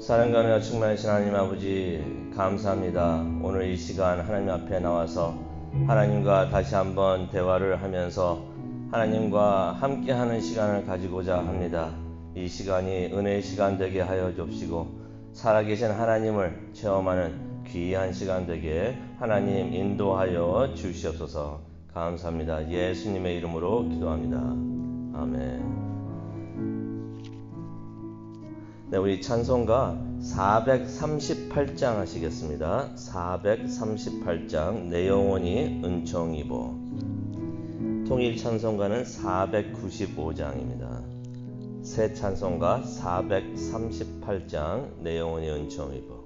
사랑과 은혜가 충만하신 하나님 아버지 감사합니다. 오늘 이 시간 하나님 앞에 나와서 하나님과 다시 한번 대화를 하면서 하나님과 함께하는 시간을 가지고자 합니다. 이 시간이 은혜의 시간 되게 하여 주옵시고 살아계신 하나님을 체험하는 귀한 시간 되게 하나님 인도하여 주시옵소서. 감사합니다. 예수님의 이름으로 기도합니다. 아멘. 네, 우리 찬송가 438장 하시겠습니다. 438장 내 영혼이 은총 입어. 통일 찬송가는 495장입니다. 새 찬송가 438장 내 영혼이 은총 입어.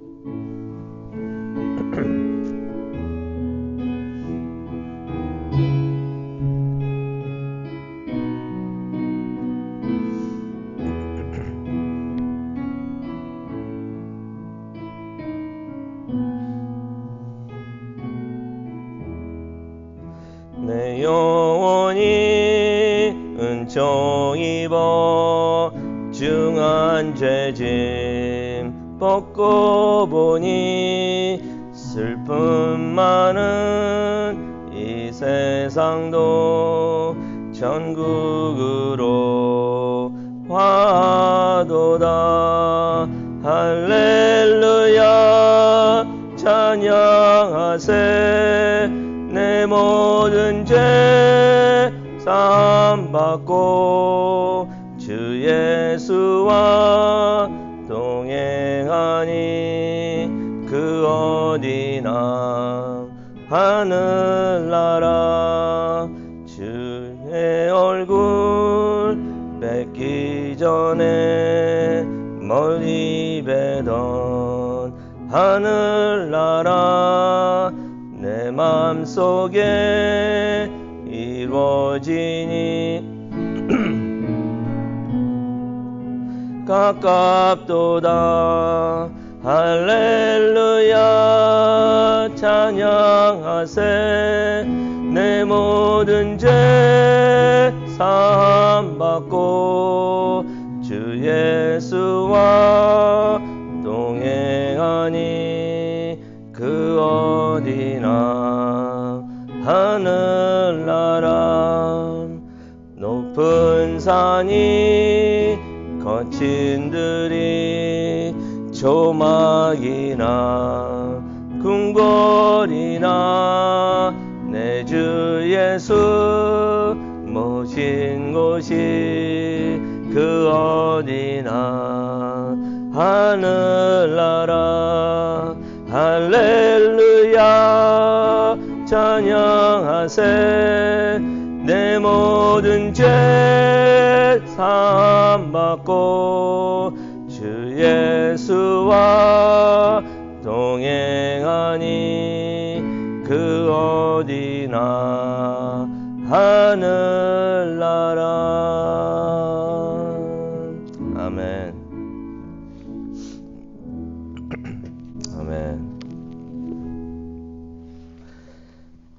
내 영혼이 은총 입어 중한 죄짐 벗고 보니 슬픔 많은 이 세상도 천국으로 화도다. 할렐루야 찬양하세. 내 모든 죄 사함받고 주 예수와 동행하니 그 어디나 하늘나라. 주의 얼굴 뵙기 전에 멀리 뵈던 하늘나라 내 맘속에 이루어지니 가깝도다. 할렐루야 찬양하세. 내 모든 죄 사함받고 주 예수와 동행하니 그 어디나 하늘나라. 높은 산이 거친 들이 조막이나 궁궐이나 내 주 예수 모신 곳이 그 어디나 하늘나라. 할렐루야 찬양하세. 내 모든 죄 사함받고 주 예수와 동행하니 그 어디나 하늘나라. 아멘. 아멘.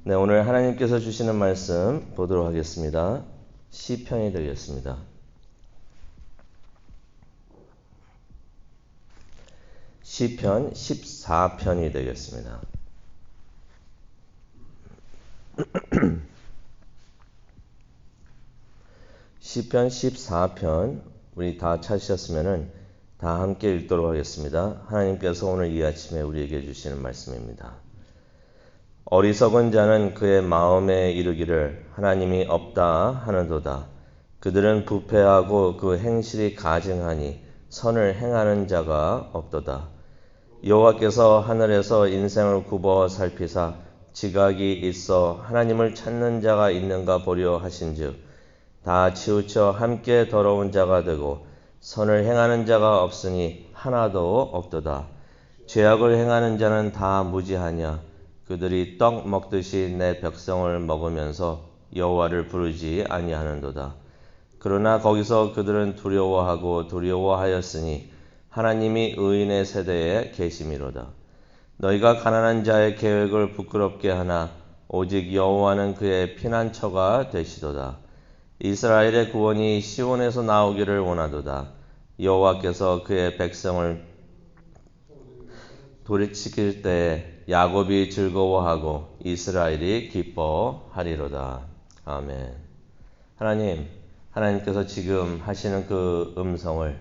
네, 오늘 하나님께서 주시는 말씀 보도록 하겠습니다. 시편이 되겠습니다. 시편 14편이 되겠습니다. 시편 14편 우리 다 찾으셨으면은 다 함께 읽도록 하겠습니다. 하나님께서 오늘 이 아침에 우리에게 주시는 말씀입니다. 어리석은 자는 그의 마음에 이르기를 하나님이 없다 하는도다. 그들은 부패하고 그 행실이 가증하니 선을 행하는 자가 없도다. 여호와께서 하늘에서 인생을 굽어 살피사 지각이 있어 하나님을 찾는 자가 있는가 보려 하신즉 다 치우쳐 함께 더러운 자가 되고 선을 행하는 자가 없으니 하나도 없도다. 죄악을 행하는 자는 다 무지하냐. 그들이 떡 먹듯이 내 백성을 먹으면서 여호와를 부르지 아니하는도다. 그러나 거기서 그들은 두려워하고 두려워하였으니 하나님이 의인의 세대에 계심이로다. 너희가 가난한 자의 계획을 부끄럽게 하나 오직 여호와는 그의 피난처가 되시도다. 이스라엘의 구원이 시온에서 나오기를 원하도다. 여호와께서 그의 백성을 돌이키실 때 야곱이 즐거워하고 이스라엘이 기뻐하리로다. 아멘. 하나님께서 지금 하시는 그 음성을,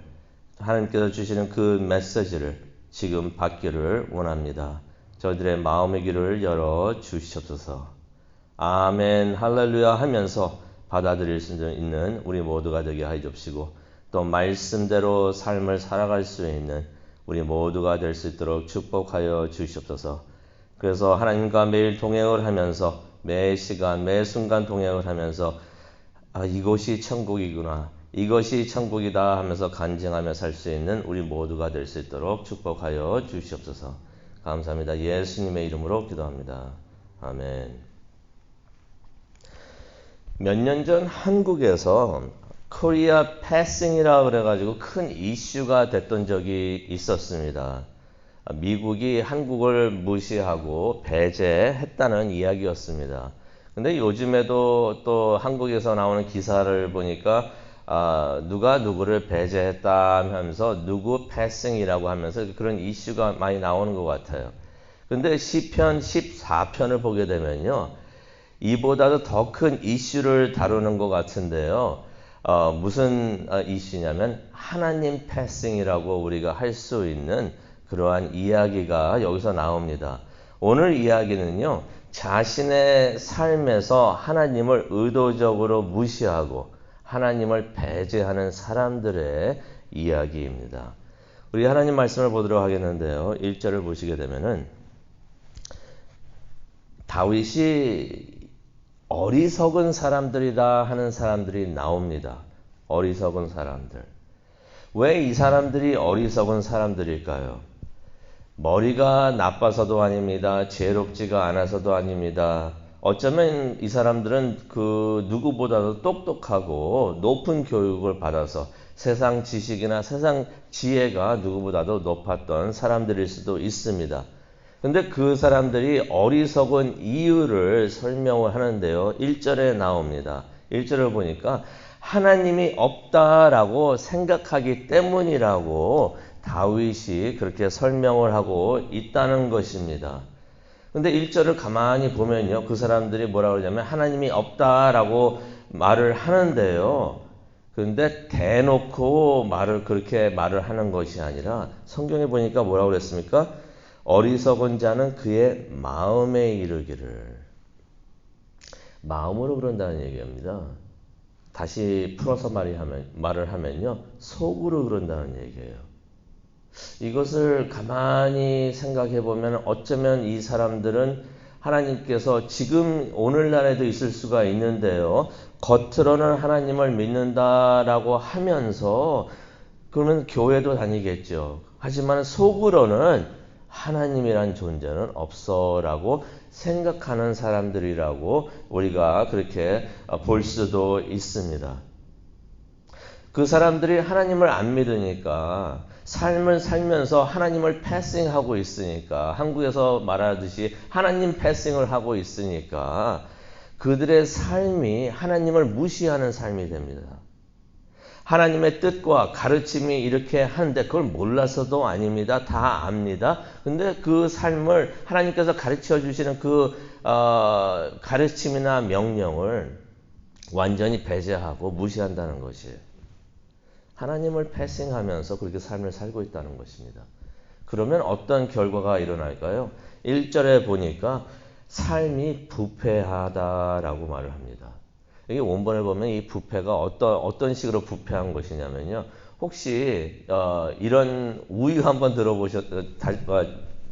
하나님께서 주시는 그 메시지를 지금 받기를 원합니다. 저희들의 마음의 귀를 열어 주시옵소서. 아멘, 할렐루야 하면서 받아들일 수 있는 우리 모두가 되게 하여 주시고, 또 말씀대로 삶을 살아갈 수 있는 우리 모두가 될 수 있도록 축복하여 주시옵소서. 그래서 하나님과 매일 동행을 하면서 매 시간, 매 순간 동행을 하면서 이곳이 천국이구나, 이것이 천국이다 하면서 간증하며 살 수 있는 우리 모두가 될 수 있도록 축복하여 주시옵소서. 감사합니다. 예수님의 이름으로 기도합니다. 아멘. 몇 년 전 한국에서 코리아 패싱이라고 그래가지고 큰 이슈가 됐던 적이 있었습니다. 미국이 한국을 무시하고 배제했다는 이야기였습니다. 근데 요즘에도 또 한국에서 나오는 기사를 보니까 누가 누구를 배제했다 하면서 누구 패싱이라고 하면서 그런 이슈가 많이 나오는 것 같아요. 근데 시편 14편을 보게 되면요, 이보다도 더 큰 이슈를 다루는 것 같은데요. 무슨 이슈냐면 하나님 패싱이라고 우리가 할 수 있는 그러한 이야기가 여기서 나옵니다. 오늘 이야기는요, 자신의 삶에서 하나님을 의도적으로 무시하고 하나님을 배제하는 사람들의 이야기입니다. 우리 하나님 말씀을 보도록 하겠는데요. 1절을 보시게 되면은 다윗이 어리석은 사람들이다 하는 사람들이 나옵니다. 어리석은 사람들. 왜 이 사람들이 어리석은 사람들일까요? 머리가 나빠서도 아닙니다. 지혜롭지가 않아서도 아닙니다. 어쩌면 이 사람들은 그 누구보다도 똑똑하고 높은 교육을 받아서 세상 지식이나 세상 지혜가 누구보다도 높았던 사람들일 수도 있습니다. 근데 그 사람들이 어리석은 이유를 설명을 하는데요. 1절에 나옵니다. 1절을 보니까 하나님이 없다라고 생각하기 때문이라고 다윗이 그렇게 설명을 하고 있다는 것입니다. 근데 1절을 가만히 보면요, 그 사람들이 뭐라고 그러냐면 하나님이 없다라고 말을 하는데요. 그런데 대놓고 그렇게 말을 하는 것이 아니라 성경에 보니까 뭐라고 그랬습니까? 어리석은 자는 그의 마음에 이르기를. 마음으로 그런다는 얘기입니다. 다시 풀어서 말을 하면요, 속으로 그런다는 얘기예요. 이것을 가만히 생각해 보면 어쩌면 이 사람들은 하나님께서 지금 오늘날에도 있을 수가 있는데요, 겉으로는 하나님을 믿는다라고 하면서 그러면 교회도 다니겠죠. 하지만 속으로는 하나님이란 존재는 없어라고 생각하는 사람들이라고 우리가 그렇게 볼 수도 있습니다. 그 사람들이 하나님을 안 믿으니까, 삶을 살면서 하나님을 패싱하고 있으니까, 한국에서 말하듯이 하나님 패싱을 하고 있으니까 그들의 삶이 하나님을 무시하는 삶이 됩니다. 하나님의 뜻과 가르침이 이렇게 하는데 그걸 몰라서도 아닙니다. 다 압니다. 근데 그 삶을 하나님께서 가르쳐 주시는 그 가르침이나 명령을 완전히 배제하고 무시한다는 것이에요. 하나님을 패싱하면서 그렇게 삶을 살고 있다는 것입니다. 그러면 어떤 결과가 일어날까요? 1절에 보니까 삶이 부패하다라고 말을 합니다. 이게 원본에 보면 이 부패가 어떤 식으로 부패한 것이냐면요, 혹시 이런 우유 한번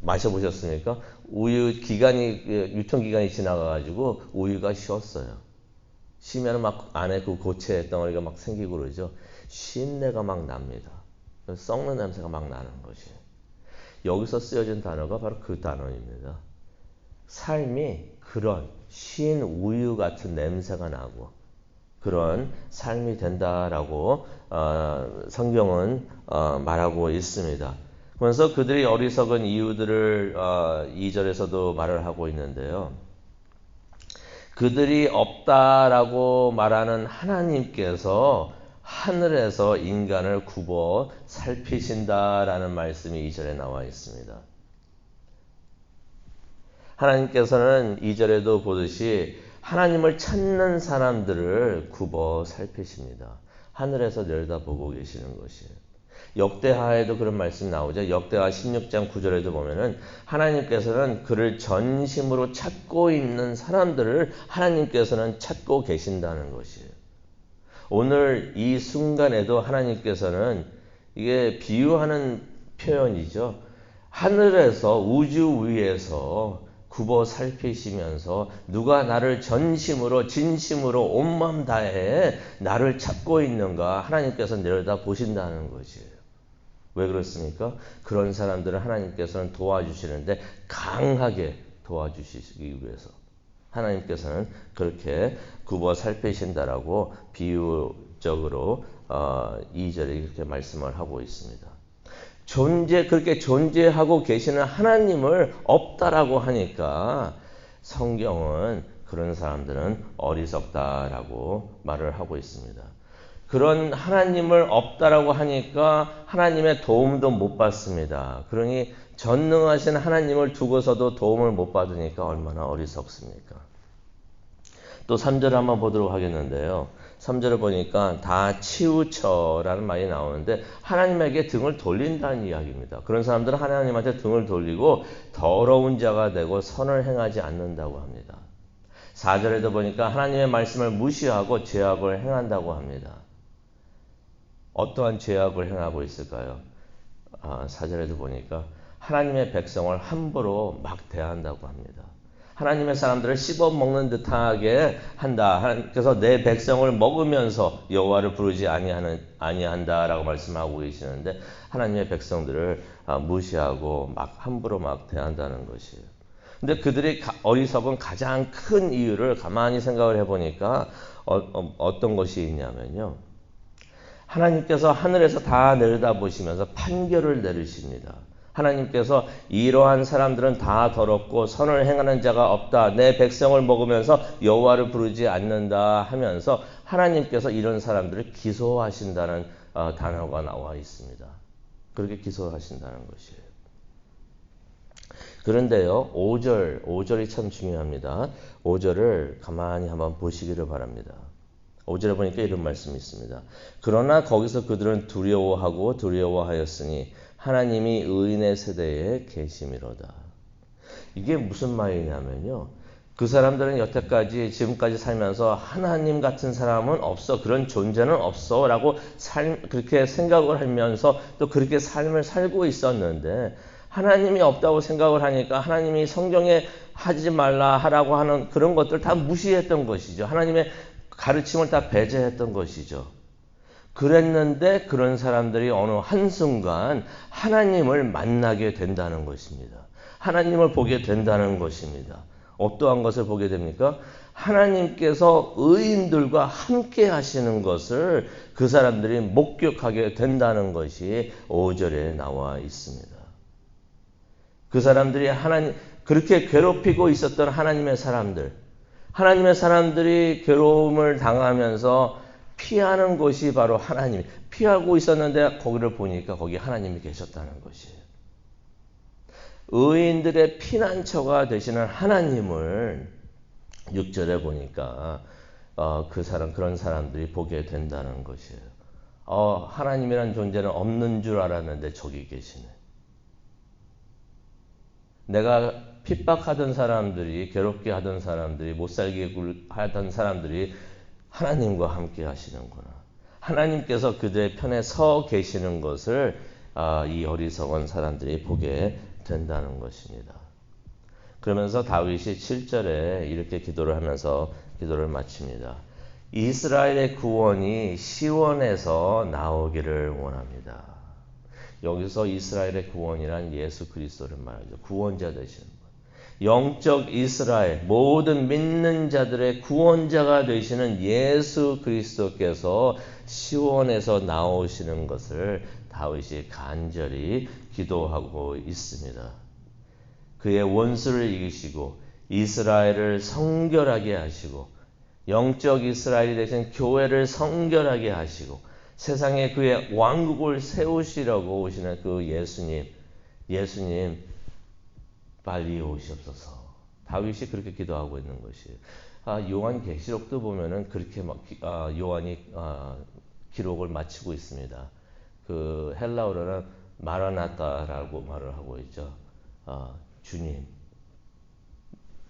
마셔보셨습니까? 우유 유통기간이 지나가가지고 우유가 쉬었어요. 쉬면 막 안에 그 고체 덩어리가 막 생기고 그러죠. 쉰내가 막 납니다. 썩는 냄새가 막 나는 것이에요. 여기서 쓰여진 단어가 바로 그 단어입니다. 삶이 그런 쉰 우유 같은 냄새가 나고 그런 삶이 된다라고 성경은 말하고 있습니다. 그래서 그들이 어리석은 이유들을 2절에서도 말을 하고 있는데요. 그들이 없다라고 말하는 하나님께서 하늘에서 인간을 굽어 살피신다라는 말씀이 2절에 나와 있습니다. 하나님께서는 2절에도 보듯이 하나님을 찾는 사람들을 굽어 살피십니다. 하늘에서 내려다보고 계시는 것이에요. 역대하에도 그런 말씀이 나오죠. 역대하 16장 9절에도 보면은 하나님께서는 그를 전심으로 찾고 있는 사람들을 하나님께서는 찾고 계신다는 것이에요. 오늘 이 순간에도 하나님께서는 이게 비유하는 표현이죠. 하늘에서 우주 위에서 굽어 살피시면서 누가 나를 전심으로 진심으로 온 마음 다해 나를 찾고 있는가 하나님께서 내려다 보신다는 것이에요. 왜 그렇습니까? 그런 사람들을 하나님께서는 도와주시는데 강하게 도와주시기 위해서 하나님께서는 그렇게 굽어 살피신다라고 비유적으로 2절에 이렇게 말씀을 하고 있습니다. 그렇게 존재하고 계시는 하나님을 없다라고 하니까 성경은 그런 사람들은 어리석다라고 말을 하고 있습니다. 그런 하나님을 없다라고 하니까 하나님의 도움도 못 받습니다. 그러니 전능하신 하나님을 두고서도 도움을 못 받으니까 얼마나 어리석습니까? 또 3절을 한번 보도록 하겠는데요. 3절을 보니까 다 치우쳐라는 말이 나오는데 하나님에게 등을 돌린다는 이야기입니다. 그런 사람들은 하나님한테 등을 돌리고 더러운 자가 되고 선을 행하지 않는다고 합니다. 4절에도 보니까 하나님의 말씀을 무시하고 죄악을 행한다고 합니다. 어떠한 죄악을 행하고 있을까요? 4절에도 보니까 하나님의 백성을 함부로 막 대한다고 합니다. 하나님의 사람들을 씹어먹는 듯하게 한다. 그래서 내 백성을 먹으면서 여호와를 부르지 아니한다라고 말씀하고 계시는데 하나님의 백성들을 무시하고 막 함부로 막 대한다는 것이에요. 근데 그들이 어리석은 가장 큰 이유를 가만히 생각을 해보니까 어떤 것이 있냐면요. 하나님께서 하늘에서 다 내려다보시면서 판결을 내리십니다. 하나님께서 이러한 사람들은 다 더럽고 선을 행하는 자가 없다. 내 백성을 먹으면서 여호와를 부르지 않는다 하면서 하나님께서 이런 사람들을 기소하신다는 단어가 나와 있습니다. 그렇게 기소하신다는 것이에요. 그런데요, 5절이 참 중요합니다. 5절을 가만히 한번 보시기를 바랍니다. 5절에 보니까 이런 말씀이 있습니다. 그러나 거기서 그들은 두려워하였으니 하나님이 의인의 세대에 계심이로다. 이게 무슨 말이냐면요. 그 사람들은 여태까지 지금까지 살면서 하나님 같은 사람은 없어. 그런 존재는 없어. 라고 그렇게 생각을 하면서 또 그렇게 삶을 살고 있었는데 하나님이 없다고 생각을 하니까 하나님이 성경에 하지 말라 하라고 하는 그런 것들 다 무시했던 것이죠. 하나님의 가르침을 다 배제했던 것이죠. 그랬는데 그런 사람들이 어느 한순간 하나님을 만나게 된다는 것입니다. 하나님을 보게 된다는 것입니다. 어떠한 것을 보게 됩니까? 하나님께서 의인들과 함께 하시는 것을 그 사람들이 목격하게 된다는 것이 5절에 나와 있습니다. 그 사람들이 그렇게 괴롭히고 있었던 하나님의 사람들이 괴로움을 당하면서 피하는 것이 바로 하나님. 피하고 있었는데 거기를 보니까 거기 하나님이 계셨다는 것이에요. 의인들의 피난처가 되시는 하나님을 6절에 보니까 그런 사람들이 보게 된다는 것이에요. 하나님이란 존재는 없는 줄 알았는데 저기 계시네. 내가 핍박하던 사람들이, 괴롭게 하던 사람들이, 못살게 하던 사람들이 하나님과 함께 하시는구나. 하나님께서 그들의 편에 서 계시는 것을 이 어리석은 사람들이 보게 된다는 것입니다. 그러면서 다윗이 7절에 이렇게 기도를 하면서 기도를 마칩니다. 이스라엘의 구원이 시온에서 나오기를 원합니다. 여기서 이스라엘의 구원이란 예수 그리스도를 말하죠. 구원자 되시는 분. 영적 이스라엘, 모든 믿는 자들의 구원자가 되시는 예수 그리스도께서 시온에서 나오시는 것을 다윗이 간절히 기도하고 있습니다. 그의 원수를 이기시고 이스라엘을 성결하게 하시고 영적 이스라엘이 되신 교회를 성결하게 하시고 세상에 그의 왕국을 세우시려고 오시는 그 예수님 빨리 오시옵소서. 다윗이 그렇게 기도하고 있는 것이에요. 요한계시록도 보면은 그렇게 요한이 기록을 마치고 있습니다. 그 헬라어로는 마라나타라고 말을 하고 있죠. 주님,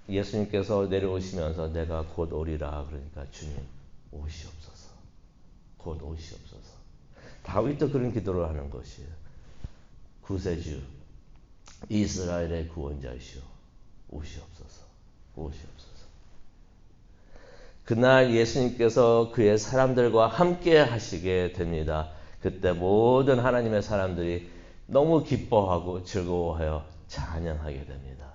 예수님께서 내려오시면서 내가 곧 오리라. 그러니까 주님 오시옵소서. 곧 오시옵소서. 다윗도 그런 기도를 하는 것이에요. 구세주, 이스라엘의 구원자이시오. 오시옵소서. 오시옵소서. 그날 예수님께서 그의 사람들과 함께 하시게 됩니다. 그때 모든 하나님의 사람들이 너무 기뻐하고 즐거워하여 찬양하게 됩니다.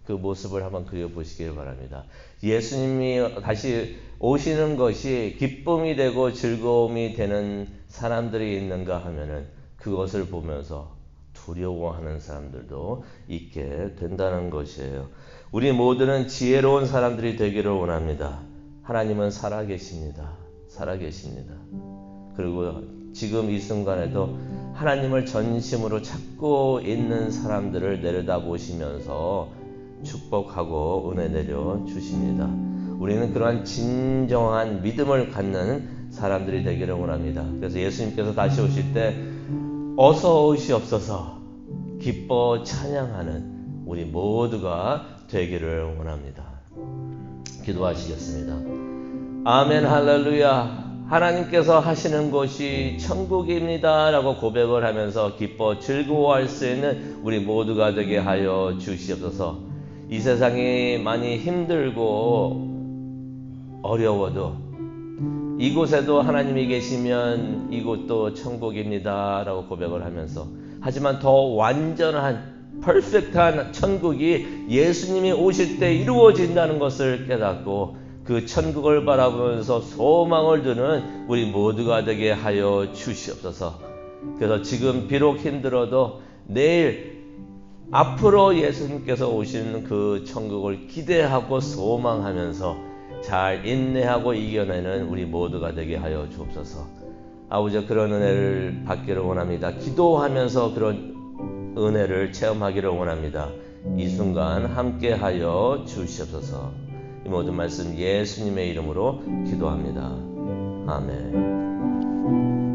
그 모습을 한번 그려보시길 바랍니다. 예수님이 다시 오시는 것이 기쁨이 되고 즐거움이 되는 사람들이 있는가 하면은 그것을 보면서 두려워하는 사람들도 있게 된다는 것이에요. 우리 모두는 지혜로운 사람들이 되기를 원합니다. 하나님은 살아계십니다. 살아계십니다. 그리고 지금 이 순간에도 하나님을 전심으로 찾고 있는 사람들을 내려다보시면서 축복하고 은혜 내려 주십니다. 우리는 그러한 진정한 믿음을 갖는 사람들이 되기를 원합니다. 그래서 예수님께서 다시 오실 때 어서 오시옵소서 기뻐 찬양하는 우리 모두가 되기를 원합니다. 기도하시겠습니다. 아멘 할렐루야. 하나님께서 하시는 것이 천국입니다 라고 고백을 하면서 기뻐 즐거워할 수 있는 우리 모두가 되게 하여 주시옵소서. 이 세상이 많이 힘들고 어려워도 이곳에도 하나님이 계시면 이곳도 천국입니다 라고 고백을 하면서, 하지만 더 완전한 퍼펙트한 천국이 예수님이 오실 때 이루어진다는 것을 깨닫고 그 천국을 바라보면서 소망을 두는 우리 모두가 되게 하여 주시옵소서. 그래서 지금 비록 힘들어도 내일 앞으로 예수님께서 오시는 그 천국을 기대하고 소망하면서 잘 인내하고 이겨내는 우리 모두가 되게 하여 주옵소서. 아버지, 그런 은혜를 받기를 원합니다. 기도하면서 그런 은혜를 체험하기를 원합니다. 이 순간 함께 하여 주시옵소서. 이 모든 말씀 예수님의 이름으로 기도합니다. 아멘.